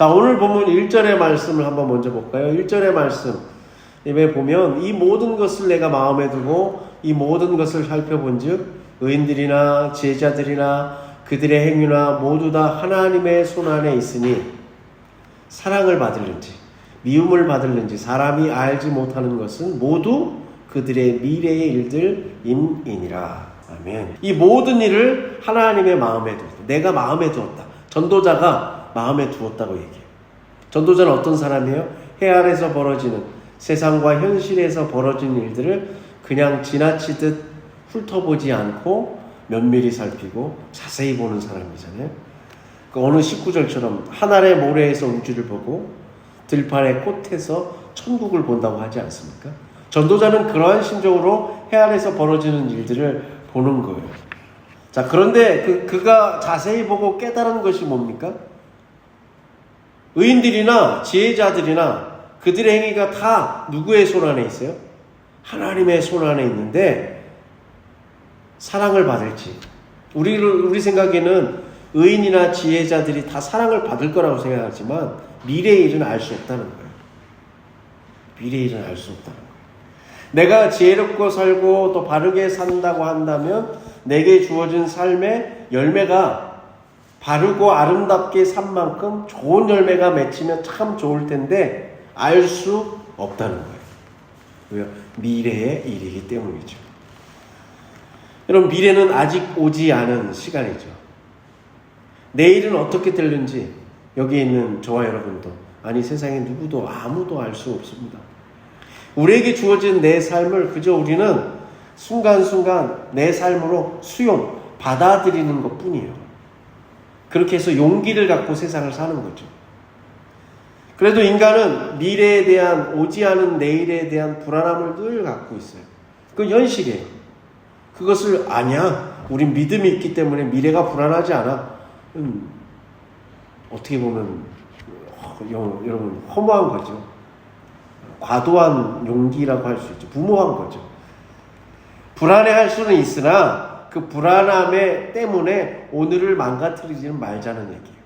자, 오늘 본문 1절의 말씀을 한번 먼저 볼까요? 1절의 말씀에 보면 이 모든 것을 내가 마음에 두고 이 모든 것을 살펴본 즉 의인들이나 지혜자들이나 그들의 행위나 모두 다 하나님의 손안에 있으니 사랑을 받을는지 미움을 받을는지 사람이 알지 못하는 것은 모두 그들의 미래의 일들임이니라. 아멘. 이 모든 일을 하나님의 마음에 두었다. 내가 마음에 두었다. 전도자가 마음에 두었다고 얘기해요. 전도자는 어떤 사람이에요? 해 아래서 벌어지는 세상과 현실에서 벌어지는 일들을 그냥 지나치듯 훑어보지 않고 면밀히 살피고 자세히 보는 사람이잖아요. 어느 19절처럼 하늘의 모래에서 우주를 보고 들판의 꽃에서 천국을 본다고 하지 않습니까? 전도자는 그러한 심정으로 해 아래서 벌어지는 일들을 보는 거예요. 자, 그런데 그가 자세히 보고 깨달은 것이 뭡니까? 의인들이나 지혜자들이나 그들의 행위가 다 누구의 손 안에 있어요? 하나님의 손 안에 있는데 사랑을 받을지 우리 생각에는 의인이나 지혜자들이 다 사랑을 받을 거라고 생각하지만 미래의 일은 알 수 없다는 거예요. 미래의 일은 알 수 없다는 거예요. 내가 지혜롭고 살고 또 바르게 산다고 한다면 내게 주어진 삶의 열매가 바르고 아름답게 산 만큼 좋은 열매가 맺히면 참 좋을 텐데 알 수 없다는 거예요. 왜요? 미래의 일이기 때문이죠. 여러분, 미래는 아직 오지 않은 시간이죠. 내일은 어떻게 될는지 여기 있는 저와 여러분도 아니 세상에 누구도 아무도 알 수 없습니다. 우리에게 주어진 내 삶을 그저 우리는 순간순간 내 삶으로 받아들이는 것 뿐이에요. 그렇게 해서 용기를 갖고 세상을 사는 거죠. 그래도 인간은 미래에 대한 오지 않은 내일에 대한 불안함을 늘 갖고 있어요. 그건 현실이에요. 그것을 아니야. 우린 믿음이 있기 때문에 미래가 불안하지 않아. 어떻게 보면 여러분 허무한 거죠. 과도한 용기라고 할 수 있죠. 무모한 거죠. 불안해할 수는 있으나 그 불안함에 때문에 오늘을 망가뜨리지는 말자는 얘기예요.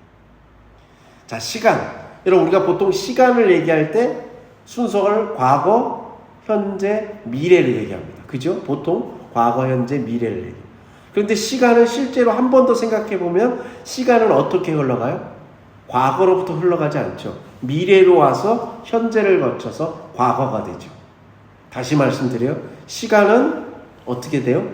자, 시간. 여러분, 우리가 보통 시간을 얘기할 때 순서를 과거, 현재, 미래를 얘기합니다. 그죠? 보통 과거, 현재, 미래를 얘기해요. 그런데 시간은 실제로 한 번 더 생각해 보면 시간은 어떻게 흘러가요? 과거로부터 흘러가지 않죠. 미래로 와서 현재를 거쳐서 과거가 되죠. 다시 말씀드려요. 시간은 어떻게 돼요?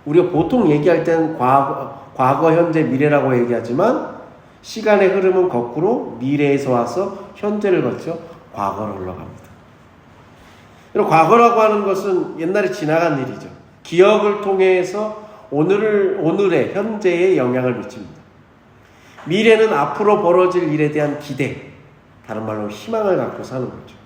우리가 보통 얘기할 때는 과거, 현재, 미래라고 얘기하지만 시간의 흐름은 거꾸로 미래에서 와서 현재를 거쳐 과거로 흘러갑니다. 여러분, 과거라고 하는 것은 옛날에 지나간 일이죠. 기억을 통해서 오늘의 현재에 영향을 미칩니다. 미래는 앞으로 벌어질 일에 대한 기대, 다른 말로 희망을 갖고 사는 거죠.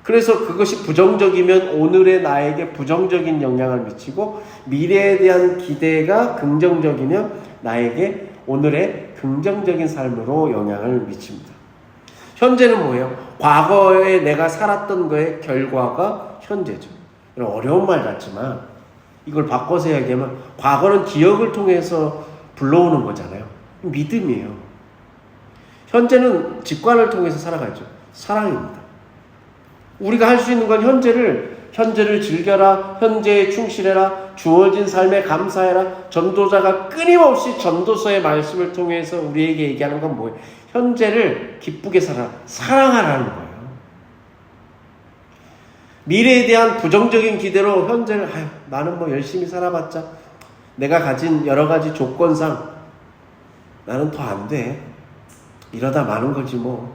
그래서 그것이 부정적이면 오늘의 나에게 부정적인 영향을 미치고 미래에 대한 기대가 긍정적이면 나에게 오늘의 긍정적인 삶으로 영향을 미칩니다. 현재는 뭐예요? 과거에 내가 살았던 거의 결과가 현재죠. 어려운 말 같지만 이걸 바꿔서 이야기하면 과거는 기억을 통해서 불러오는 거잖아요. 믿음이에요. 현재는 직관을 통해서 살아가죠. 사랑입니다. 우리가 할 수 있는 건 현재를 즐겨라, 현재에 충실해라, 주어진 삶에 감사해라. 전도자가 끊임없이 전도서의 말씀을 통해서 우리에게 얘기하는 건 뭐예요? 현재를 기쁘게 살아라, 사랑하라는 거예요. 미래에 대한 부정적인 기대로 현재를 나는 뭐 열심히 살아봤자 내가 가진 여러 가지 조건상 나는 더 안 돼. 이러다 마는 거지 뭐.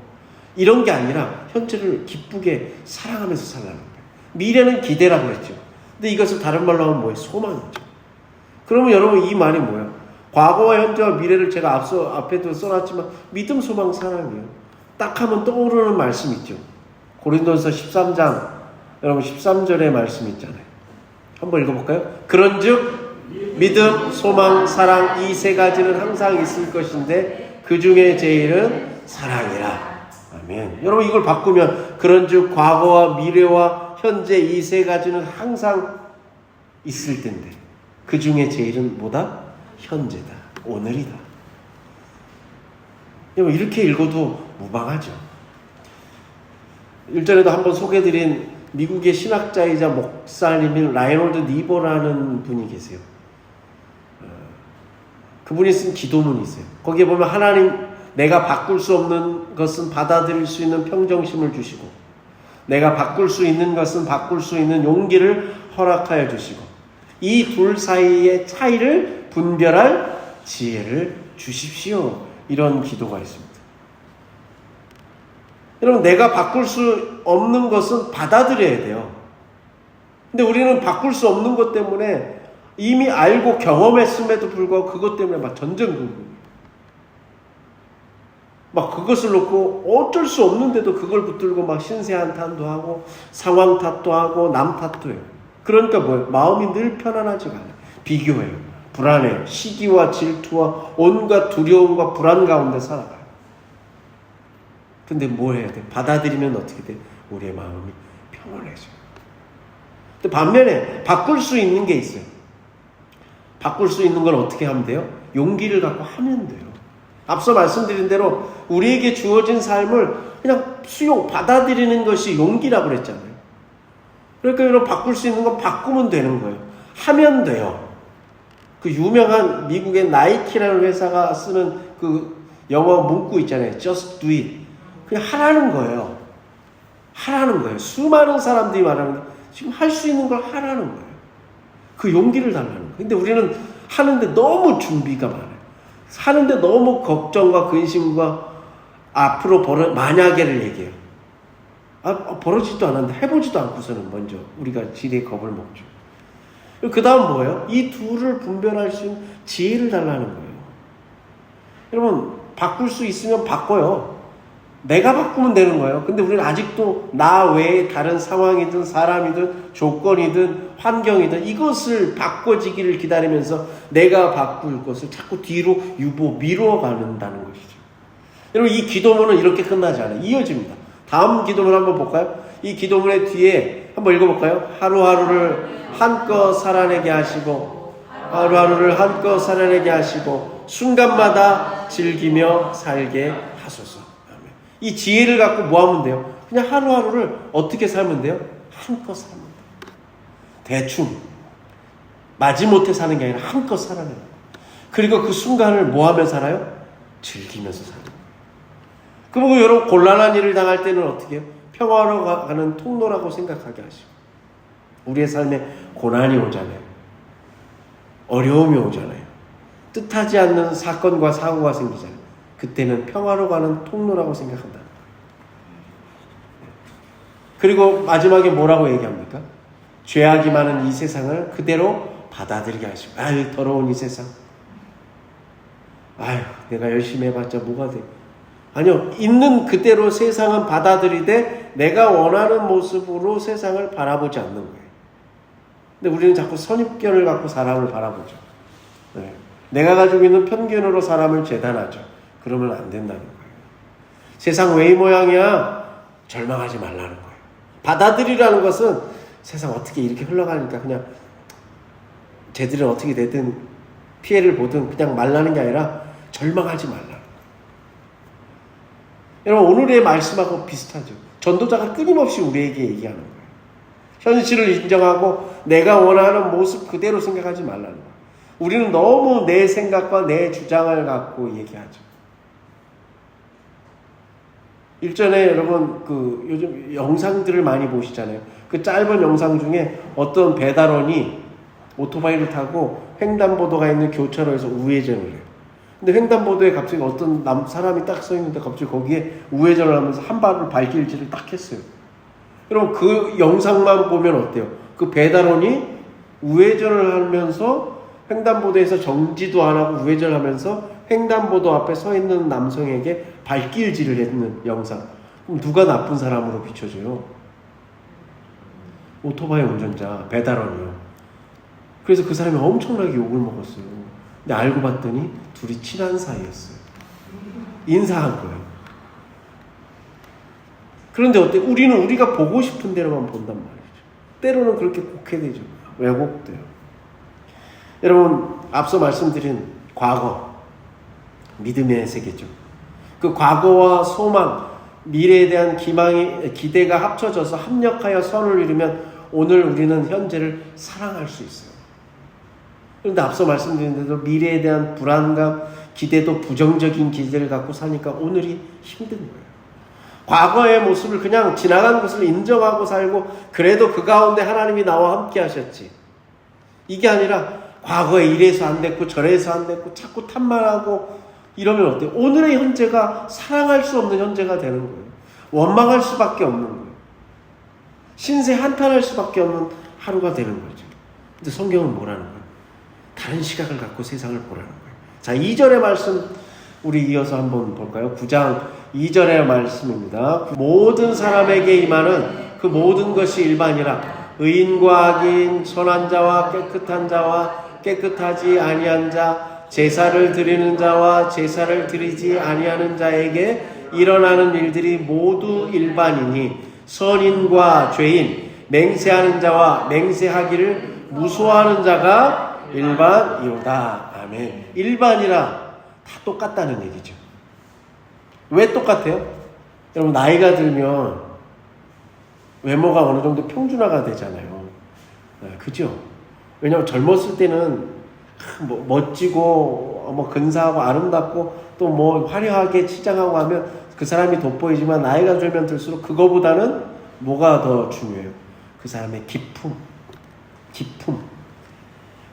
이런 게 아니라 현재를 기쁘게 사랑하면서 살라는 거예요. 미래는 기대라고 했죠. 근데 이것을 다른 말로 하면 뭐예요? 소망이죠. 그러면 여러분 이 말이 뭐예요? 과거와 현재와 미래를 제가 앞에도 써놨지만 믿음, 소망, 사랑이에요. 딱 하면 떠오르는 말씀 있죠. 고린도전서 13장 여러분 13절의 말씀 있잖아요. 한번 읽어볼까요? 그런즉 믿음, 소망, 사랑 이 세 가지는 항상 있을 것인데 그 중에 제일은 사랑이라. 아멘. 여러분 이걸 바꾸면 그런즉 과거와 미래와 현재 이 세 가지는 항상 있을 텐데 그 중에 제일은 뭐다? 현재다. 오늘이다. 이렇게 읽어도 무방하죠. 일전에도 한번 소개해드린 미국의 신학자이자 목사님인 라이놀드 니버라는 분이 계세요. 그분이 쓴 기도문이 있어요. 거기에 보면 하나님, 내가 바꿀 수 없는 것은 받아들일 수 있는 평정심을 주시고, 내가 바꿀 수 있는 것은 바꿀 수 있는 용기를 허락하여 주시고, 이 둘 사이의 차이를 분별할 지혜를 주십시오. 이런 기도가 있습니다. 여러분, 내가 바꿀 수 없는 것은 받아들여야 돼요. 근데 우리는 바꿀 수 없는 것 때문에 이미 알고 경험했음에도 불구하고 그것 때문에 막 전전긍긍. 막 그것을 놓고 어쩔 수 없는데도 그걸 붙들고 막 신세한탄도 하고 상황 탓도 하고 남 탓도 해요. 그러니까 뭐예요? 마음이 늘 편안하지가 않아요. 비교해요. 불안해요. 시기와 질투와 온갖 두려움과 불안 가운데 살아가요. 근데 뭘 해야 돼? 받아들이면 어떻게 돼? 우리의 마음이 평온해져요. 근데 반면에 바꿀 수 있는 게 있어요. 바꿀 수 있는 건 어떻게 하면 돼요? 용기를 갖고 하면 돼요. 앞서 말씀드린 대로 우리에게 주어진 삶을 그냥 받아들이는 것이 용기라고 그랬잖아요. 그러니까 여러분, 바꿀 수 있는 건 바꾸면 되는 거예요. 하면 돼요. 그 유명한 미국의 나이키라는 회사가 쓰는 그 영어 문구 있잖아요. Just do it. 그냥 하라는 거예요. 하라는 거예요. 수많은 사람들이 말하는 게 지금 할 수 있는 걸 하라는 거예요. 그 용기를 달라는 거예요. 근데 우리는 하는데 너무 준비가 많아요. 하는데 너무 걱정과 근심과 앞으로 만약에를 얘기해요. 벌어지지도 않았는데 해보지도 않고서는 먼저 우리가 지레 겁을 먹죠. 그 다음 뭐예요? 이 둘을 분별할 수 있는 지혜를 달라는 거예요. 여러분, 바꿀 수 있으면 바꿔요. 내가 바꾸면 되는 거예요. 근데 우리는 아직도 나 외에 다른 상황이든 사람이든 조건이든 환경이든 이것을 바꿔지기를 기다리면서 내가 바꿀 것을 자꾸 뒤로 미루어 간다는 것이죠. 여러분, 이 기도문은 이렇게 끝나지 않아요. 이어집니다. 다음 기도문 한번 볼까요? 이 기도문의 뒤에 한번 읽어볼까요? 하루하루를 한껏 살아내게 하시고, 하루하루를 한껏 살아내게 하시고, 순간마다 즐기며 살게 하소서. 아멘. 이 지혜를 갖고 뭐 하면 돼요? 그냥 하루하루를 어떻게 살면 돼요? 한껏 살면 돼요. 대충 마지못해 사는 게 아니라 한껏 살아내요. 그리고 그 순간을 뭐 하며 살아요? 즐기면서 살아요. 그리고 여러분, 곤란한 일을 당할 때는 어떻게 해요? 평화로 가는 통로라고 생각하게 하시고, 우리의 삶에 고난이 오잖아요. 어려움이 오잖아요. 뜻하지 않는 사건과 사고가 생기잖아요. 그때는 평화로 가는 통로라고 생각한다. 그리고 마지막에 뭐라고 얘기합니까? 죄악이 많은 이 세상을 그대로 받아들이게 하시고, 아유, 더러운 이 세상. 아유, 내가 열심히 해봤자 뭐가 돼? 아니요, 있는 그대로 세상은 받아들이되 내가 원하는 모습으로 세상을 바라보지 않는 거예요. 근데 우리는 자꾸 선입견을 갖고 사람을 바라보죠. 네. 내가 가지고 있는 편견으로 사람을 재단하죠. 그러면 안 된다는 거예요. 세상 왜 이 모양이야? 절망하지 말라는 거예요. 받아들이라는 것은 세상 어떻게 이렇게 흘러가니까 그냥 쟤들은 어떻게 되든 피해를 보든 그냥 말라는 게 아니라 절망하지 말라. 여러분, 오늘의 말씀하고 비슷하죠. 전도자가 끊임없이 우리에게 얘기하는 거예요. 현실을 인정하고 내가 원하는 모습 그대로 생각하지 말라는 거예요. 우리는 너무 내 생각과 내 주장을 갖고 얘기하죠. 일전에 여러분, 요즘 영상들을 많이 보시잖아요. 그 짧은 영상 중에 어떤 배달원이 오토바이를 타고 횡단보도가 있는 교차로에서 우회전을 해요. 근데 횡단보도에 갑자기 어떤 사람이 딱 서 있는데 갑자기 거기에 우회전을 하면서 한 발을 발길질을 딱 했어요. 여러분, 그 영상만 보면 어때요? 그 배달원이 우회전을 하면서 횡단보도에서 정지도 안 하고 우회전을 하면서 횡단보도 앞에 서 있는 남성에게 발길질을 했는 영상. 그럼 누가 나쁜 사람으로 비춰져요? 오토바이 운전자, 배달원이요. 그래서 그 사람이 엄청나게 욕을 먹었어요. 근데 알고 봤더니 둘이 친한 사이였어요. 인사한 거예요. 그런데 어때? 우리는 우리가 보고 싶은 대로만 본단 말이죠. 때로는 그렇게 곡해되죠. 왜곡돼요. 여러분, 앞서 말씀드린 과거, 믿음의 세계죠. 그 과거와 소망, 미래에 대한 기대가 합쳐져서 합력하여 선을 이루면 오늘 우리는 현재를 사랑할 수 있어요. 그런데 앞서 말씀드린 대로 미래에 대한 불안감, 기대도 부정적인 기대를 갖고 사니까 오늘이 힘든 거예요. 과거의 모습을 그냥 지나간 것을 인정하고 살고 그래도 그 가운데 하나님이 나와 함께 하셨지. 이게 아니라 과거에 이래서 안 됐고 저래서 안 됐고 자꾸 탓만하고 이러면 어때요? 오늘의 현재가 사랑할 수 없는 현재가 되는 거예요. 원망할 수밖에 없는 거예요. 신세 한탄할 수밖에 없는 하루가 되는 거죠. 근데 성경은 뭐라는 거예요? 다른 시각을 갖고 세상을 보라는 거예요. 자, 2절의 말씀 우리 이어서 한번 볼까요? 9장 2절의 말씀입니다. 모든 사람에게 임하는 그 모든 것이 일반이라 의인과 악인, 선한 자와 깨끗한 자와 깨끗하지 아니한 자, 제사를 드리는 자와 제사를 드리지 아니하는 자에게 일어나는 일들이 모두 일반이니 선인과 죄인, 맹세하는 자와 맹세하기를 무소하는 자가 일반이로다. 아멘. 일반이라 다 똑같다는 얘기죠. 왜 똑같아요? 여러분 나이가 들면 외모가 어느 정도 평준화가 되잖아요. 그죠? 왜냐하면 젊었을 때는 멋지고 근사하고 아름답고 또 화려하게 치장하고 하면 그 사람이 돋보이지만 나이가 들면 들수록 그거보다는 뭐가 더 중요해요? 그 사람의 기품.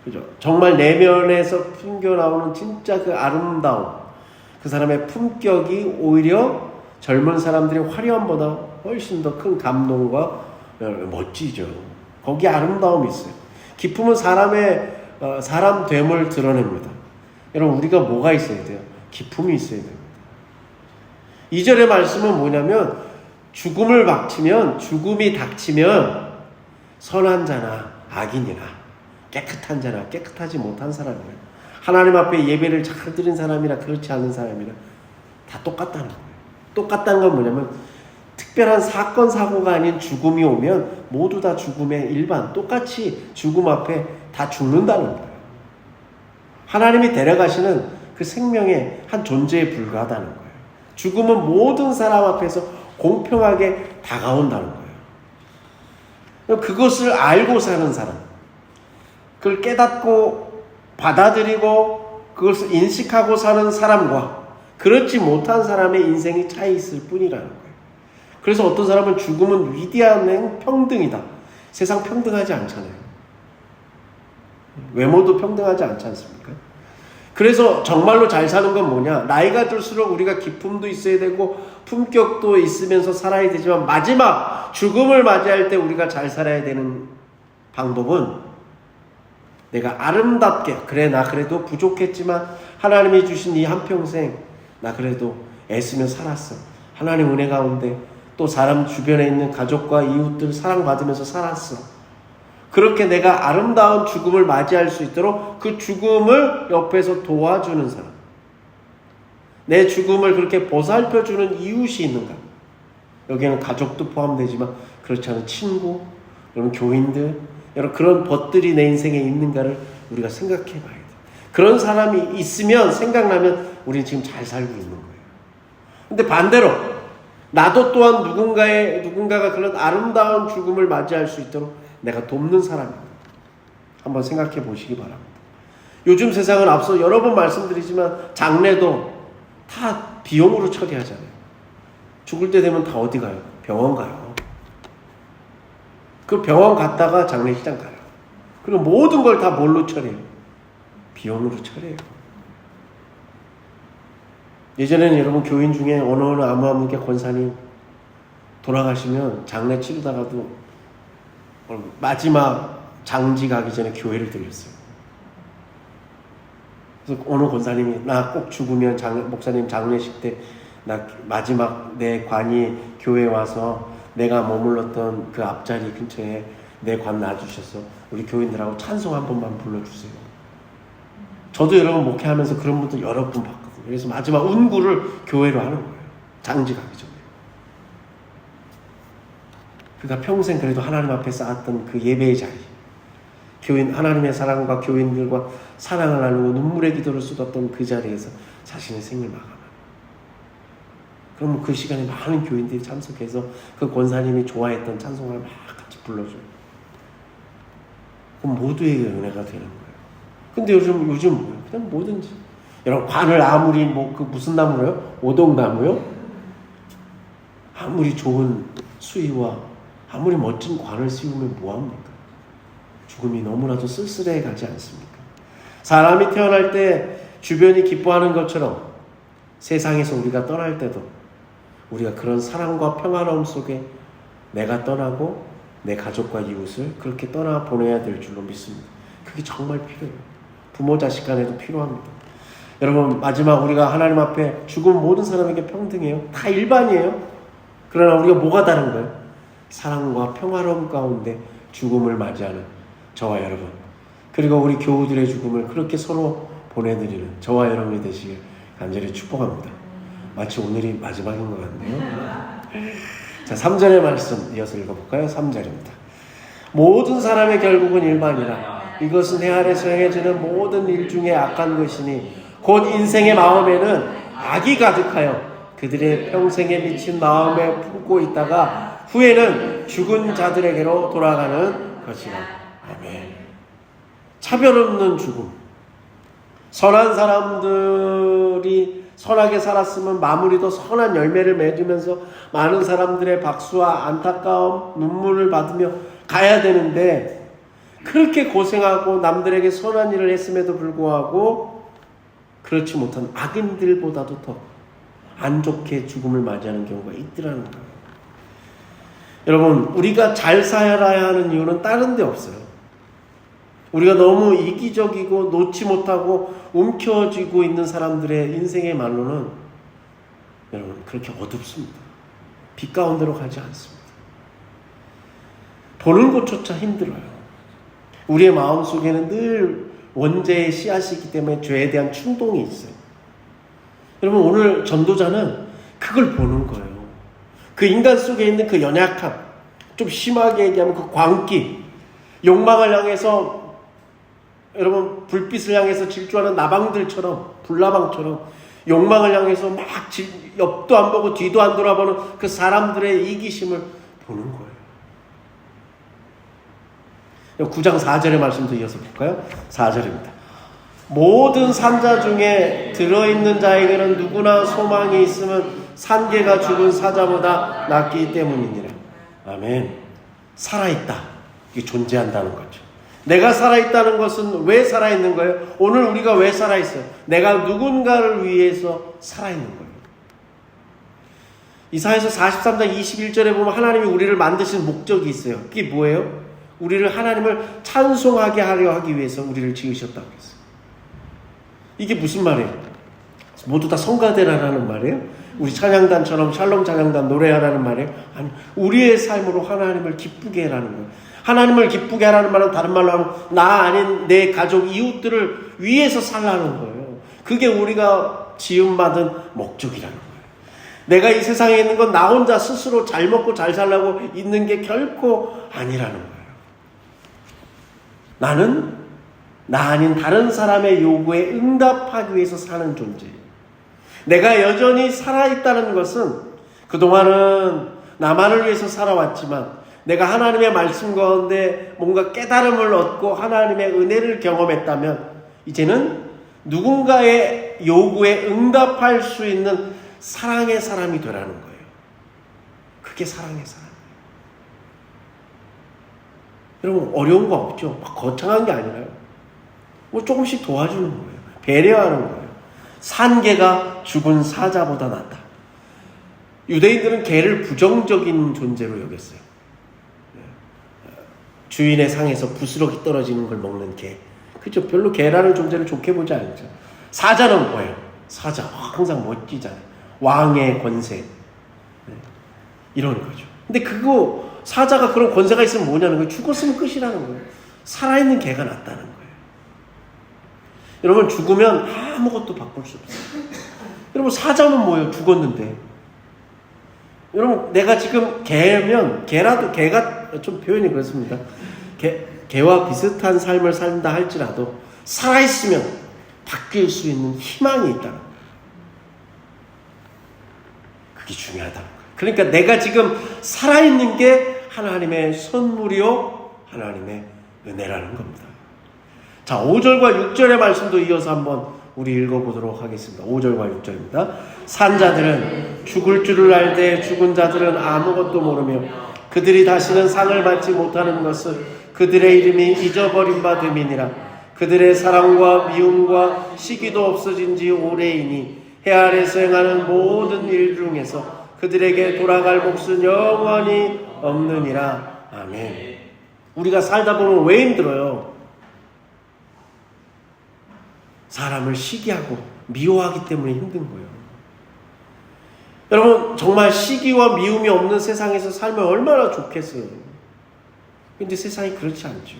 그죠? 정말 내면에서 풍겨나오는 진짜 그 아름다움, 그 사람의 품격이 오히려 젊은 사람들의 화려함보다 훨씬 더 큰 감동과 멋지죠. 거기에 아름다움이 있어요. 기품은 사람됨을 드러냅니다. 여러분 우리가 뭐가 있어야 돼요? 기품이 있어야 됩니다. 2절의 말씀은 뭐냐면 죽음이 닥치면 선한 자나 악인이나 깨끗한 자나 깨끗하지 못한 사람이나 하나님 앞에 예배를 잘 드린 사람이나 그렇지 않은 사람이나 다 똑같다는 거예요. 똑같다는 건 뭐냐면 특별한 사건 사고가 아닌 죽음이 오면 모두 다 죽음의 일반 똑같이 죽음 앞에 다 죽는다는 거예요. 하나님이 데려가시는 그 생명의 한 존재에 불과하다는 거예요. 죽음은 모든 사람 앞에서 공평하게 다가온다는 거예요. 그것을 알고 사는 사람, 그걸 깨닫고 받아들이고 그것을 인식하고 사는 사람과 그렇지 못한 사람의 인생이 차이 있을 뿐이라는 거예요. 그래서 어떤 사람은 죽음은 위대한 평등이다. 세상 평등하지 않잖아요. 외모도 평등하지 않지 않습니까? 그래서 정말로 잘 사는 건 뭐냐? 나이가 들수록 우리가 기품도 있어야 되고 품격도 있으면서 살아야 되지만 마지막 죽음을 맞이할 때 우리가 잘 살아야 되는 방법은 내가 아름답게 그래 나 그래도 부족했지만 하나님이 주신 이 한평생 나 그래도 애쓰며 살았어. 하나님 은혜 가운데 또 사람 주변에 있는 가족과 이웃들 사랑받으면서 살았어. 그렇게 내가 아름다운 죽음을 맞이할 수 있도록 그 죽음을 옆에서 도와주는 사람, 내 죽음을 그렇게 보살펴주는 이웃이 있는가? 여기에는 가족도 포함되지만 그렇지 않은 친구, 여러분 교인들, 여러분 그런 벗들이 내 인생에 있는가를 우리가 생각해 봐야 돼. 그런 사람이 있으면 생각나면 우리는 지금 잘 살고 있는 거예요. 근데 반대로 나도 또한 누군가가 그런 아름다운 죽음을 맞이할 수 있도록 내가 돕는 사람입니다. 한번 생각해 보시기 바랍니다. 요즘 세상은 앞서 여러 번 말씀드리지만 장례도 다 비용으로 처리하잖아요. 죽을 때 되면 다 어디 가요? 병원 가요. 그 병원 갔다가 장례식장 가요. 그리고 모든 걸 다 뭘로 처리해요? 비용으로 처리해요. 예전에는 여러분 교인 중에 어느 아무개 권사님 돌아가시면 장례 치르다가도 마지막 장지 가기 전에 교회를 들렸어요. 그래서 어느 권사님이 나 꼭 죽으면 목사님 장례식 때 나 마지막 내 관이 교회에 와서 내가 머물렀던 그 앞자리 근처에 내 관 놔주셔서 우리 교인들하고 찬송 한 번만 불러주세요. 저도 여러분 목회하면서 그런 분들 여러 분 봤거든요. 그래서 마지막 운구를 교회로 하는 거예요. 장지 가기 전에. 그러니까 평생 그래도 하나님 앞에 쌓았던 그 예배의 자리, 교인 하나님의 사랑과 교인들과 사랑을 나누고 눈물의 기도를 쏟았던 그 자리에서 자신의 생을 마감합니다. 그러면 그 시간에 많은 교인들이 참석해서 그 권사님이 좋아했던 찬송을 막 같이 불러줘요. 그럼 모두에게 은혜가 되는 거예요. 근데 요즘 뭐예요? 그냥 뭐든지. 여러분, 관을 아무리 그 무슨 나무래요? 오동나무요? 아무리 좋은 수위와 아무리 멋진 관을 씌우면 뭐합니까? 죽음이 너무나도 쓸쓸해 가지 않습니까? 사람이 태어날 때 주변이 기뻐하는 것처럼 세상에서 우리가 떠날 때도 우리가 그런 사랑과 평화로움 속에 내가 떠나고 내 가족과 이웃을 그렇게 떠나 보내야 될 줄로 믿습니다. 그게 정말 필요해요. 부모 자식 간에도 필요합니다. 여러분, 마지막 우리가 하나님 앞에 죽은 모든 사람에게 평등해요. 다 일반이에요. 그러나 우리가 뭐가 다른 거예요? 사랑과 평화로움 가운데 죽음을 맞이하는 저와 여러분, 그리고 우리 교우들의 죽음을 그렇게 서로 보내드리는 저와 여러분이 되시길 간절히 축복합니다. 마치 오늘이 마지막인 것 같네요. 자, 3절의 말씀 이어서 읽어볼까요? 3절입니다. 모든 사람의 결국은 일반이라. 이것은 해 아래서 행해지는 모든 일 중에 악한 것이니 곧 인생의 마음에는 악이 가득하여 그들의 평생에 미친 마음에 품고 있다가 후에는 죽은 자들에게로 돌아가는 것이라. 아멘. 차별 없는 죽음. 선한 사람들이 선하게 살았으면 마무리도 선한 열매를 맺으면서 많은 사람들의 박수와 안타까움, 눈물을 받으며 가야 되는데 그렇게 고생하고 남들에게 선한 일을 했음에도 불구하고 그렇지 못한 악인들보다도 더 안 좋게 죽음을 맞이하는 경우가 있더라는 거예요. 여러분, 우리가 잘 살아야 하는 이유는 다른 데 없어요. 우리가 너무 이기적이고 놓지 못하고 움켜쥐고 있는 사람들의 인생의 말로는 여러분 그렇게 어둡습니다. 빛 가운데로 가지 않습니다. 보는 것조차 힘들어요. 우리의 마음속에는 늘 원죄의 씨앗이 있기 때문에 죄에 대한 충동이 있어요. 여러분, 오늘 전도자는 그걸 보는 거예요. 그 인간 속에 있는 그 연약함, 좀 심하게 얘기하면 그 광기, 욕망을 향해서 여러분 불빛을 향해서 질주하는 나방들처럼, 불나방처럼 욕망을 향해서 막 옆도 안 보고 뒤도 안 돌아보는 그 사람들의 이기심을 보는 거예요. 9장 4절의 말씀도 이어서 볼까요? 4절입니다. 모든 산자 중에 들어있는 자에게는 누구나 소망이 있으면 산개가 죽은 사자보다 낫기 때문이니라. 아멘. 살아있다. 이게 존재한다는 거죠. 내가 살아있다는 것은 왜 살아있는 거예요? 오늘 우리가 왜 살아있어요? 내가 누군가를 위해서 살아있는 거예요. 이사야서 43장 21절에 보면 하나님이 우리를 만드신 목적이 있어요. 그게 뭐예요? 우리를 하나님을 찬송하게 하려 하기 위해서 우리를 지으셨다고 했어요. 이게 무슨 말이에요? 모두 다 성가대라는 말이에요? 우리 찬양단처럼 샬롬 찬양단 노래하라는 말이에요? 아니, 우리의 삶으로 하나님을 기쁘게 해라는 거예요. 하나님을 기쁘게 하라는 말은 다른 말로 하면 나 아닌 내 가족, 이웃들을 위해서 살라는 거예요. 그게 우리가 지음받은 목적이라는 거예요. 내가 이 세상에 있는 건 나 혼자 스스로 잘 먹고 잘 살라고 있는 게 결코 아니라는 거예요. 나는 나 아닌 다른 사람의 요구에 응답하기 위해서 사는 존재예요. 내가 여전히 살아있다는 것은 그동안은 나만을 위해서 살아왔지만 내가 하나님의 말씀 가운데 뭔가 깨달음을 얻고 하나님의 은혜를 경험했다면 이제는 누군가의 요구에 응답할 수 있는 사랑의 사람이 되라는 거예요. 그게 사랑의 사람. 여러분, 어려운 거 없죠? 막 거창한 게 아니라요. 뭐 조금씩 도와주는 거예요. 배려하는 거예요. 산개가 죽은 사자보다 낫다. 유대인들은 개를 부정적인 존재로 여겼어요. 주인의 상에서 부스러기 떨어지는 걸 먹는 개. 그렇죠? 별로 개라는 존재를 좋게 보지 않죠. 사자는 뭐예요? 사자. 항상 멋지잖아요. 왕의 권세. 이런 거죠. 근데 그거 사자가 그런 권세가 있으면 뭐냐는 거예요. 죽었으면 끝이라는 거예요. 살아있는 개가 낫다는 거예요. 여러분, 죽으면 아무것도 바꿀 수 없어요. 여러분, 사자는 뭐예요? 죽었는데. 여러분, 내가 지금 개면 개가 좀 표현이 그렇습니다. 개와 비슷한 삶을 산다 할지라도 살아있으면 바뀔 수 있는 희망이 있다는 거예요. 그게 중요하다는 거예요. 그러니까 내가 지금 살아있는 게 하나님의 선물이요 하나님의 은혜라는 겁니다. 자, 5절과 6절의 말씀도 이어서 한번 우리 읽어보도록 하겠습니다. 5절과 6절입니다. 산 자들은 죽을 줄을 알되 죽은 자들은 아무것도 모르며 그들이 다시는 상을 받지 못하는 것은 그들의 이름이 잊어버린 바 됨이니라. 그들의 사랑과 미움과 시기도 없어진 지 오래이니 해 아래서 행하는 모든 일 중에서 그들에게 돌아갈 몫은 영원히 없느니라. 아멘. 우리가 살다 보면 왜 힘들어요? 사람을 시기하고 미워하기 때문에 힘든 거예요. 여러분, 정말 시기와 미움이 없는 세상에서 살면 얼마나 좋겠어요. 근데 세상이 그렇지 않죠.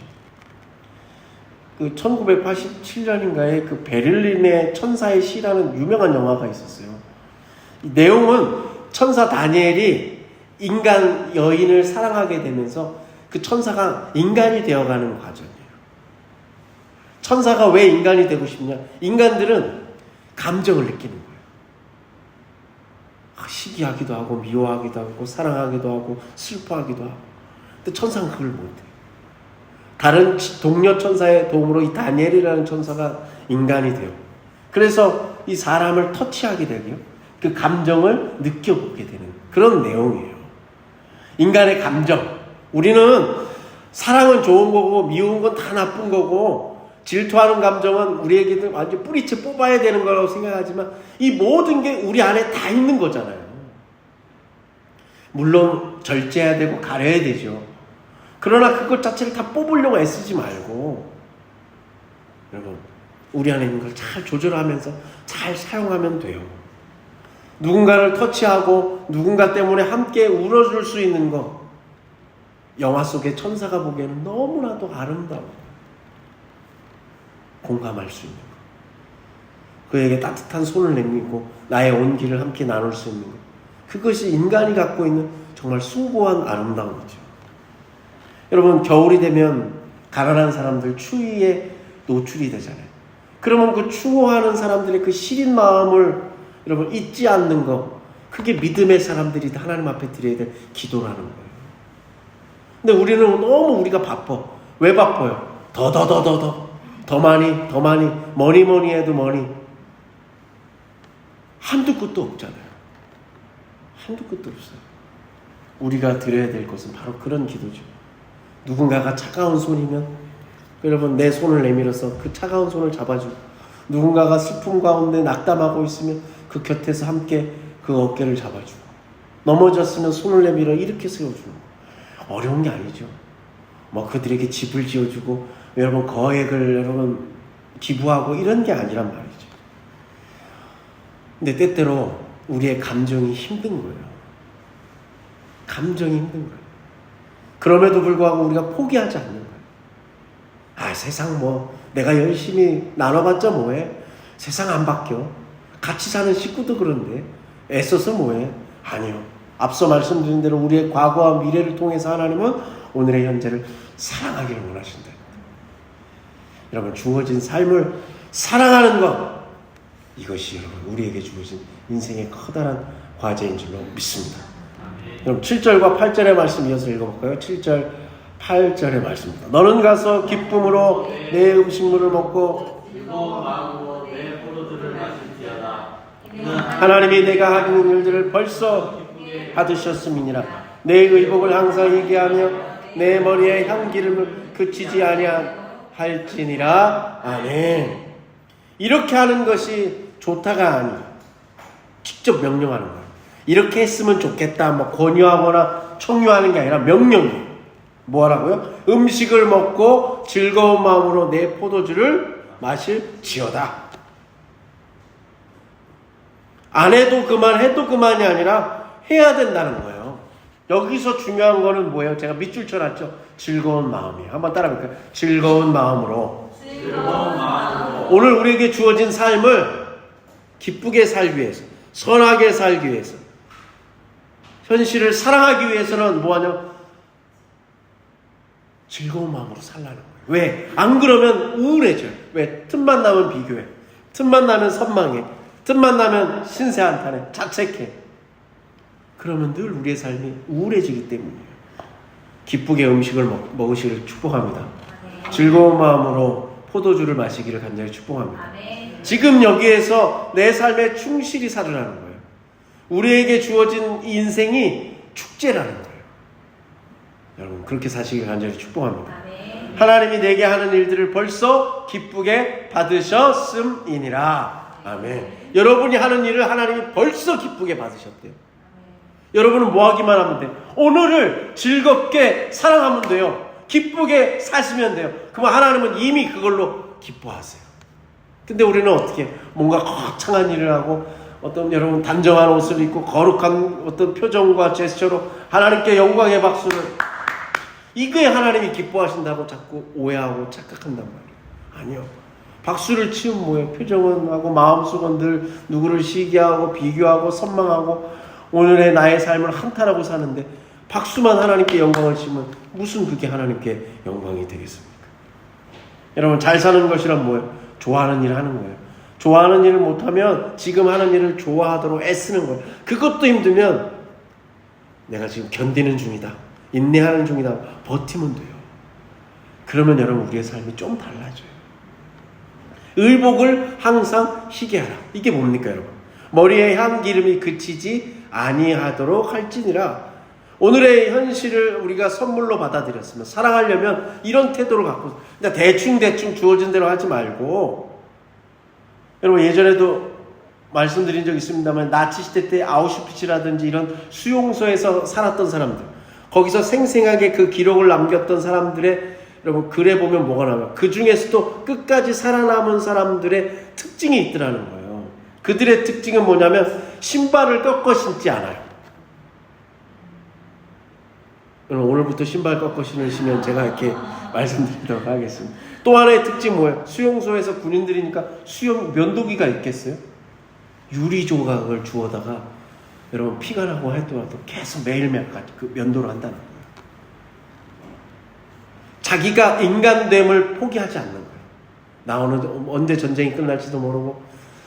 그 1987년인가에 그 베를린의 천사의 시라는 유명한 영화가 있었어요. 이 내용은 천사 다니엘이 인간 여인을 사랑하게 되면서 그 천사가 인간이 되어가는 과정이에요. 천사가 왜 인간이 되고 싶냐? 인간들은 감정을 느끼는 거예요. 시기하기도 하고 미워하기도 하고 사랑하기도 하고 슬퍼하기도 하고. 근데 천사는 그걸 못해요. 다른 동료 천사의 도움으로 이 다니엘이라는 천사가 인간이 돼요. 그래서 이 사람을 터치하게 되고요. 그 감정을 느껴보게 되는 그런 내용이에요. 인간의 감정. 우리는 사랑은 좋은 거고 미운 건 다 나쁜 거고 질투하는 감정은 우리에게도 완전 뿌리채 뽑아야 되는 거라고 생각하지만 이 모든 게 우리 안에 다 있는 거잖아요. 물론 절제해야 되고 가려야 되죠. 그러나 그것 자체를 다 뽑으려고 애쓰지 말고 여러분 우리 안에 있는 걸 잘 조절하면서 잘 사용하면 돼요. 누군가를 터치하고 누군가 때문에 함께 울어줄 수 있는 것, 영화 속의 천사가 보기에는 너무나도 아름다워 공감할 수 있는 것, 그에게 따뜻한 손을 내밀고 나의 온기를 함께 나눌 수 있는 것, 그것이 인간이 갖고 있는 정말 숭고한 아름다움이죠. 여러분, 겨울이 되면 가난한 사람들 추위에 노출이 되잖아요. 그러면 그 추워하는 사람들의 그 시린 마음을 여러분 잊지 않는 것, 그게 믿음의 사람들이 하나님 앞에 드려야 될 기도라는 거예요. 근데 우리는 너무 우리가 바빠. 왜 바빠요? 더 많이 뭐니 해도 뭐니 한두 끝도 없잖아요. 한두 끝도 없어요. 우리가 드려야 될 것은 바로 그런 기도죠. 누군가가 차가운 손이면 여러분 내 손을 내밀어서 그 차가운 손을 잡아주고, 누군가가 슬픔 가운데 낙담하고 있으면 그 곁에서 함께 그 어깨를 잡아주고, 넘어졌으면 손을 내밀어 이렇게 세워주는 거. 어려운 게 아니죠. 뭐 그들에게 집을 지어주고 여러분 거액을 여러분 기부하고 이런 게 아니란 말이죠. 근데 때때로 우리의 감정이 힘든 거예요. 감정이 힘든 거예요. 그럼에도 불구하고 우리가 포기하지 않는 거예요. 아, 세상 뭐 내가 열심히 나눠봤자 뭐해? 세상 안 바뀌어. 같이 사는 식구도 그런데 애써서 뭐해? 아니요. 앞서 말씀드린 대로 우리의 과거와 미래를 통해서 하나님은 오늘의 현재를 사랑하기를 원하신다. 여러분, 주어진 삶을 사랑하는 것, 이것이 여러분 우리에게 주어진 인생의 커다란 과제인 줄로 믿습니다. 그럼 7절과 8절의 말씀 이어서 읽어볼까요? 7절, 8절의 말씀입니다. 너는 가서 기쁨으로 내 음식물을 먹고 마음으로 내 포도주를 마실지어다. 하나님이 내가 하는 일들을 벌써 받으셨음이니라. 내 의복을 항상 얘기하며 내 머리에 향기름을 그치지 아니할지니라. 아멘. 이렇게 하는 것이 좋다가 아니에요. 직접 명령하는 거예요. 이렇게 했으면 좋겠다, 뭐 권유하거나 청유하는 게 아니라 명령이에요. 뭐 하라고요? 음식을 먹고 즐거운 마음으로 내 포도주를 마실지어다. 안 해도 그만, 해도 그만이 아니라 해야 된다는 거예요. 여기서 중요한 거는 뭐예요? 제가 밑줄 쳐놨죠? 즐거운 마음이에요. 한번 따라해볼까요? 즐거운 마음으로. 오늘 우리에게 주어진 삶을 기쁘게 살기 위해서, 선하게 살기 위해서, 현실을 사랑하기 위해서는 뭐하냐? 즐거운 마음으로 살라는 거예요. 왜? 안 그러면 우울해져요. 왜? 틈만 나면 비교해. 틈만 나면 선망해. 틈만 나면 신세 한탄해. 자책해. 그러면 늘 우리의 삶이 우울해지기 때문이에요. 기쁘게 음식을 먹으시기를 축복합니다. 즐거운 마음으로 포도주를 마시기를 간절히 축복합니다. 지금 여기에서 내 삶에 충실히 살으라는 거예요. 우리에게 주어진 이 인생이 축제라는 거예요. 여러분 그렇게 사시길 간절히 축복합니다. 하나님이 내게 하는 일들을 벌써 기쁘게 받으셨음이니라. 아멘. 여러분이 하는 일을 하나님이 벌써 기쁘게 받으셨대요. 여러분은 뭐 하기만 하면 돼요? 오늘을 즐겁게 사랑하면 돼요. 기쁘게 사시면 돼요. 그러면 하나님은 이미 그걸로 기뻐하세요. 근데 우리는 어떻게 뭔가 거창한 일을 하고 어떤 여러분 단정한 옷을 입고 거룩한 어떤 표정과 제스처로 하나님께 영광의 박수를, 이거에 하나님이 기뻐하신다고 자꾸 오해하고 착각한단 말이에요. 아니요. 박수를 치면 뭐예요? 표정은 하고 마음속은 늘 누구를 시기하고 비교하고 선망하고 오늘의 나의 삶을 한탄하고 사는데 박수만 하나님께 영광을 치면 무슨 그게 하나님께 영광이 되겠습니까? 여러분 잘 사는 것이란 뭐예요? 좋아하는 일을 하는 거예요. 좋아하는 일을 못하면 지금 하는 일을 좋아하도록 애쓰는 거예요. 그것도 힘들면 내가 지금 견디는 중이다, 인내하는 중이다, 버티면 돼요. 그러면 여러분 우리의 삶이 좀 달라져요. 의복을 항상 희게 하라. 이게 뭡니까 여러분? 머리에 향 기름이 그치지 아니하도록 할지니라. 오늘의 현실을 우리가 선물로 받아들였으면 사랑하려면 이런 태도를 갖고, 그러니까 대충 주어진 대로 하지 말고, 여러분 예전에도 말씀드린 적 있습니다만 나치 시대 때 아우슈비츠라든지 이런 수용소에서 살았던 사람들, 거기서 생생하게 그 기록을 남겼던 사람들의 여러분 글에 보면 뭐가 나와요? 그 중에서도 끝까지 살아남은 사람들의 특징이 있더라는 거예요. 그들의 특징은 뭐냐면 신발을 꺾어 신지 않아요. 여러분 오늘부터 신발 꺾어 신으시면 제가 이렇게 말씀드리도록 하겠습니다. 또 하나의 특징 뭐예요? 수용소에서 군인들이니까 수용 면도기가 있겠어요? 유리 조각을 주워다가 여러분 피가 나고 하더라도 계속 매일매일 그 면도를 한다는 거예요. 자기가 인간됨을 포기하지 않는 거예요. 나 언제 전쟁이 끝날지도 모르고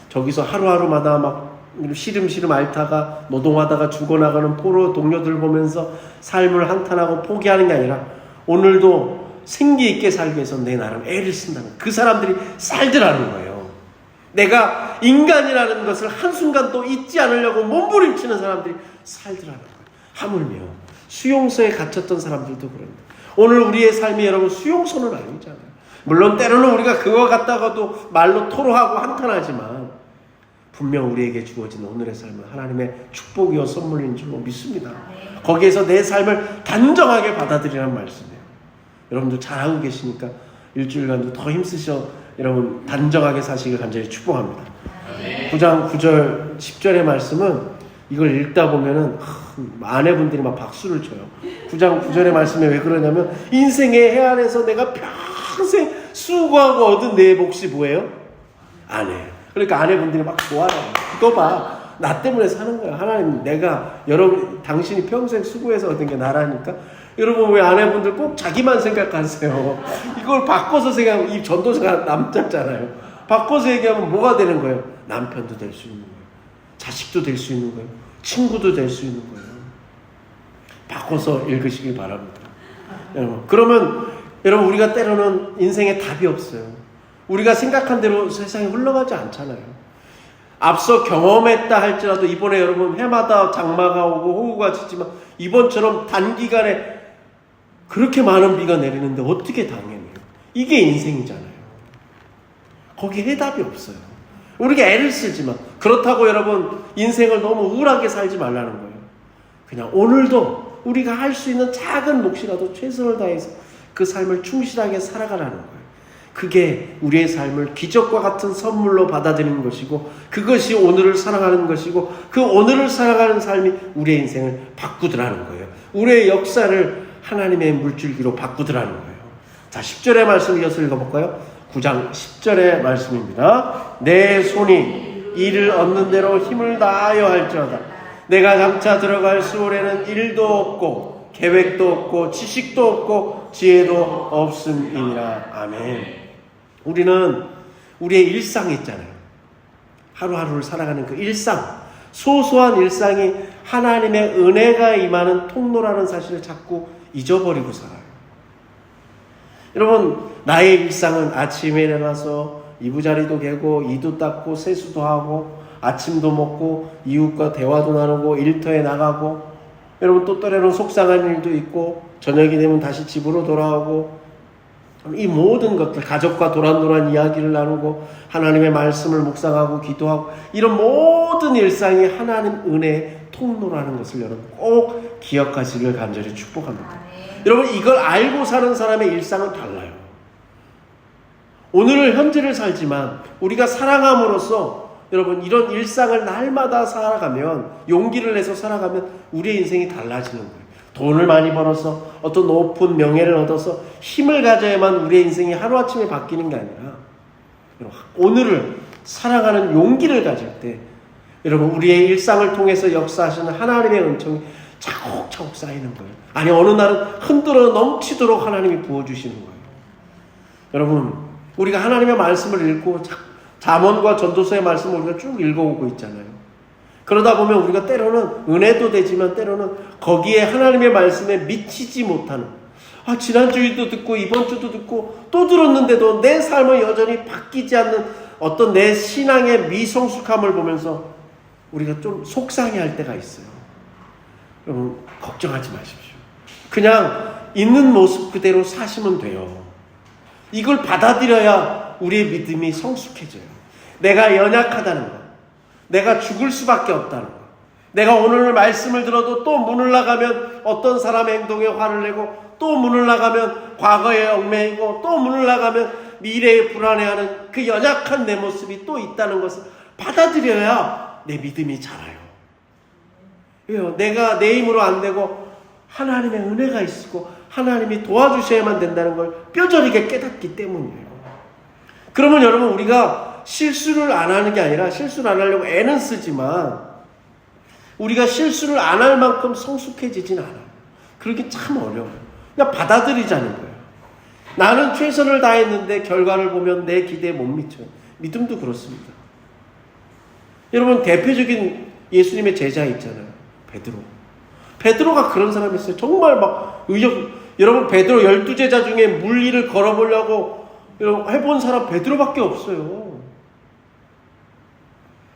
저기서 하루하루마다 막 시름시름 앓다가 노동하다가 죽어나가는 포로 동료들 보면서 삶을 한탄하고 포기하는 게 아니라 오늘도 생기 있게 살기 위해서 내 나름 애를 쓴다는, 그 사람들이 살더라는 거예요. 내가 인간이라는 것을 한순간도 잊지 않으려고 몸부림치는 사람들이 살더라는 거예요. 하물며 수용소에 갇혔던 사람들도 그럽니다. 오늘 우리의 삶이 여러분 수용소는 아니잖아요. 물론 때로는 우리가 그거 갖다가도 말로 토로하고 한탄하지만 분명 우리에게 주어진 오늘의 삶은 하나님의 축복이요 선물인 줄로 믿습니다. 거기에서 내 삶을 단정하게 받아들이라는 말씀이에요. 여러분도 잘하고 계시니까 일주일간도 더 힘쓰셔 여러분 단정하게 사시길 간절히 축복합니다. 9장 9절 10절의 말씀은 이걸 읽다 보면은 아내분들이 막 박수를 쳐요. 9장 9절의 말씀에 왜 그러냐면 인생의 해안에서 내가 평생 수고하고 얻은 내 몫이 뭐예요? 아내예요. 그러니까 아내분들이 막 좋아해요. 그거 봐. 나 때문에 사는 거야. 하나님, 내가 여러분 당신이 평생 수고해서 얻은 게 나라니까. 여러분 왜 아내분들 꼭 자기만 생각하세요? 이걸 바꿔서 생각하면 이 전도자가 남자잖아요. 바꿔서 얘기하면 뭐가 되는 거예요? 남편도 될 수 있는 거예요. 자식도 될 수 있는 거예요. 친구도 될 수 있는 거예요. 바꿔서 읽으시길 바랍니다. 여러분, 그러면 여러분 우리가 때로는 인생에 답이 없어요. 우리가 생각한 대로 세상이 흘러가지 않잖아요. 앞서 경험했다 할지라도 이번에 여러분 해마다 장마가 오고 호우가 치지만 이번처럼 단기간에 그렇게 많은 비가 내리는데 어떻게 당해내요? 이게 인생이잖아요. 거기에 해답이 없어요. 우리가 애를 쓰지만 그렇다고 여러분 인생을 너무 우울하게 살지 말라는 거예요. 그냥 오늘도 우리가 할 수 있는 작은 몫이라도 최선을 다해서 그 삶을 충실하게 살아가라는 거예요. 그게 우리의 삶을 기적과 같은 선물로 받아들이는 것이고 그것이 오늘을 살아가는 것이고 그 오늘을 살아가는 삶이 우리의 인생을 바꾸더라는 거예요. 우리의 역사를 하나님의 물줄기로 바꾸더라는 거예요. 자, 10절의 말씀 이어서 읽어볼까요? 9장 10절의 말씀입니다. 내 손이 이를 얻는 대로 힘을 다하여 할지어다. 내가 장차 들어갈 수월에는 일도 없고 계획도 없고 지식도 없고 지혜도 없음이니라. 아멘. 우리는 우리의 일상이 있잖아요. 하루하루를 살아가는 그 일상, 소소한 일상이 하나님의 은혜가 임하는 통로라는 사실을 자꾸 잊어버리고 살아요. 여러분, 나의 일상은 아침에 일어나서 이부자리도 개고 이도 닦고 세수도 하고 아침도 먹고 이웃과 대화도 나누고 일터에 나가고, 여러분 또 때로는 속상한 일도 있고 저녁이 되면 다시 집으로 돌아오고, 이 모든 것들, 가족과 도란도란 이야기를 나누고 하나님의 말씀을 묵상하고 기도하고, 이런 모든 일상이 하나님 은혜의 통로라는 것을 여러분 꼭 기억하시길 간절히 축복합니다. 여러분, 이걸 알고 사는 사람의 일상은 달라요. 오늘을 현재를 살지만 우리가 사랑함으로써 여러분 이런 일상을 날마다 살아가면, 용기를 내서 살아가면 우리의 인생이 달라지는 거예요. 돈을 많이 벌어서 어떤 높은 명예를 얻어서 힘을 가져야만 우리의 인생이 하루아침에 바뀌는 게 아니라, 여러분 오늘을 살아가는 용기를 가질 때 여러분 우리의 일상을 통해서 역사하시는 하나님의 은총이 차곡차곡 쌓이는 거예요. 아니, 어느 날은 흔들어 넘치도록 하나님이 부어주시는 거예요. 여러분, 우리가 하나님의 말씀을 읽고 잠언과 전도서의 말씀을 우리가 쭉 읽어오고 있잖아요. 그러다 보면 우리가 때로는 은혜도 되지만 때로는 거기에 하나님의 말씀에 미치지 못하는, 지난주에도 듣고 이번 주도 듣고 또 들었는데도 내 삶은 여전히 바뀌지 않는 어떤 내 신앙의 미성숙함을 보면서 우리가 좀 속상해할 때가 있어요. 여러분, 걱정하지 마십시오. 그냥 있는 모습 그대로 사시면 돼요. 이걸 받아들여야 우리의 믿음이 성숙해져요. 내가 연약하다는 것, 내가 죽을 수밖에 없다는 것, 내가 오늘 말씀을 들어도 또 문을 나가면 어떤 사람의 행동에 화를 내고, 또 문을 나가면 과거에 얽매이고, 또 문을 나가면 미래에 불안해하는 그 연약한 내 모습이 또 있다는 것을 받아들여야 내 믿음이 자라요. 왜요? 내가 내 힘으로 안 되고 하나님의 은혜가 있고 하나님이 도와주셔야만 된다는 걸 뼈저리게 깨닫기 때문이에요. 그러면 여러분, 우리가 실수를 안 하는 게 아니라, 실수를 안 하려고 애는 쓰지만 우리가 실수를 안 할 만큼 성숙해지진 않아요. 그러기 참 어려워요. 그냥 받아들이자는 거예요. 나는 최선을 다했는데 결과를 보면 내 기대에 못 미쳐요. 믿음도 그렇습니다. 여러분, 대표적인 예수님의 제자 있잖아요. 베드로가 그런 사람이었어요. 정말 막 여러분, 베드로 12제자 중에 물 위를 걸어보려고 해본 사람 베드로밖에 없어요.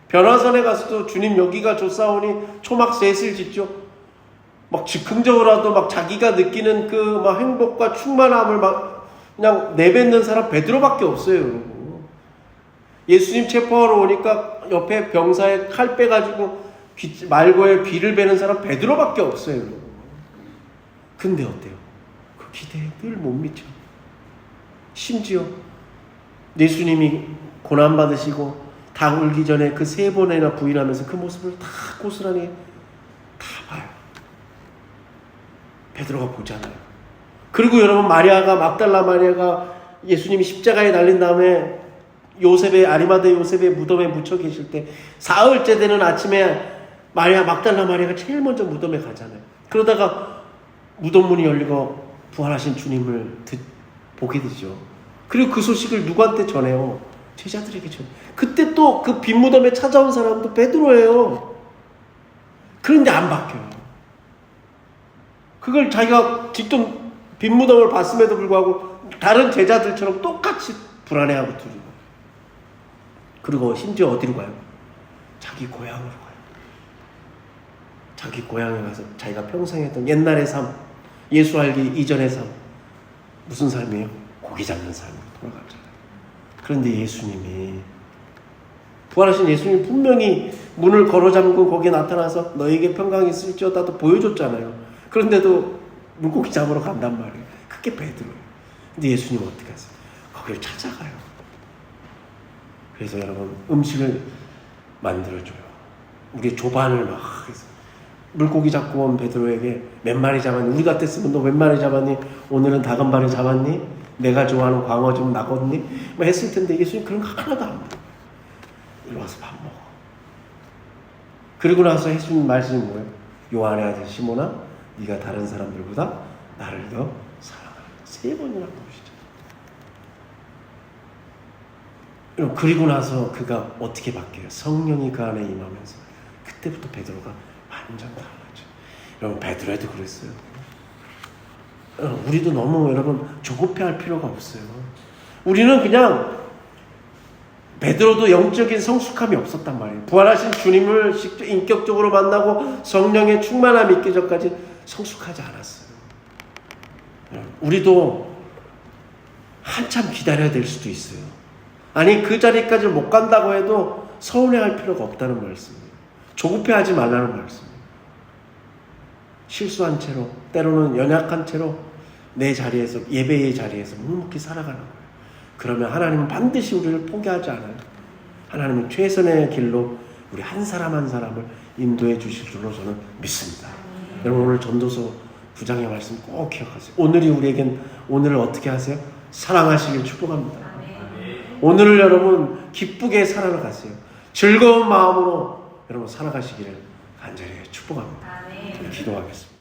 변화산에 가서도 주님 여기가 좋사오니 초막 셋을 짓죠. 막 즉흥적으로라도 막 자기가 느끼는 그 막 행복과 충만함을 막 그냥 내뱉는 사람 베드로밖에 없어요. 여러분. 예수님 체포하러 오니까 옆에 병사에 칼 빼가지고 말고에 귀를 베는 사람 베드로밖에 없어요. 여러분. 근데 어때요? 그 기대에 늘 못 미쳐. 심지어 예수님이 고난받으시고 다 울기 전에 그 3번이나 부인하면서 그 모습을 다 고스란히 다 봐요. 베드로가 보잖아요. 그리고 여러분, 막달라 마리아가 예수님이 십자가에 달린 다음에 아리마대 요셉의 무덤에 묻혀 계실 때 사흘째 되는 아침에 막달라 마리아가 제일 먼저 무덤에 가잖아요. 그러다가 무덤 문이 열리고 부활하신 주님을 보게 되죠. 그리고 그 소식을 누구한테 전해요? 제자들에게 전해요. 그때 또 그 빈 무덤에 찾아온 사람도 베드로예요. 그런데 안 바뀌어요. 그걸 자기가 직접 빈 무덤을 봤음에도 불구하고 다른 제자들처럼 똑같이 불안해하고 두리고, 그리고 심지어 어디로 가요? 자기 고향으로 가요. 자기 고향에 가서 자기가 평생 했던 옛날의 삶, 예수 알기 이전의 삶, 무슨 삶이에요? 고기 잡는 삶으로 돌아가잖아요. 그런데 예수님이, 부활하신 예수님이 분명히 문을 걸어 잠그고 거기에 나타나서 너에게 평강이 있을지어다도 보여줬잖아요. 그런데도 물고기 잡으러 간단 말이에요. 그게 베드로예요. 근데 예수님은 어떻게 하세요? 거기를 찾아가요. 그래서 여러분, 음식을 만들어줘요. 우리 조반을 막 해서 물고기 잡고 온 베드로에게 몇 마리 잡았니? 우리 같았으면 너 몇 마리 잡았니? 오늘은 다금바리 잡았니? 내가 좋아하는 광어 좀 낚았니? 뭐 했을 텐데 예수님 그런 거 하나도 안 먹어요. 이리 와서 밥 먹어. 그리고 나서 예수님 말씀이 뭐예요? 요한의 아들 시몬아, 네가 다른 사람들보다 나를 더 사랑한다. 3번이나 보시죠. 그리고 나서 그가 어떻게 바뀌어요? 성령이 그 안에 임하면서 그때부터 베드로가 완전 달라져. 여러분 베드로도 그랬어요. 우리도 너무 여러분 조급해할 필요가 없어요. 우리는 그냥 베드로도 영적인 성숙함이 없었단 말이에요. 부활하신 주님을 직접 인격적으로 만나고 성령의 충만함이 있기 전까지 성숙하지 않았어요. 우리도 한참 기다려야 될 수도 있어요. 아니 그 자리까지 못 간다고 해도 서운해할 필요가 없다는 말씀이에요. 조급해하지 말라는 말씀이에요. 실수한 채로 때로는 연약한 채로 내 자리에서 예배의 자리에서 묵묵히 살아가는 거예요. 그러면 하나님은 반드시 우리를 포기하지 않아요. 하나님은 최선의 길로 우리 한 사람 한 사람을 인도해 주실 줄로 저는 믿습니다. 여러분 오늘 전도서 9장의 말씀 꼭 기억하세요. 오늘이 우리에겐 오늘을 어떻게 하세요? 사랑하시길 축복합니다. 오늘을 여러분 기쁘게 살아가세요. 즐거운 마음으로 여러분 살아가시기를 간절히 축복합니다. 기도하겠습니다.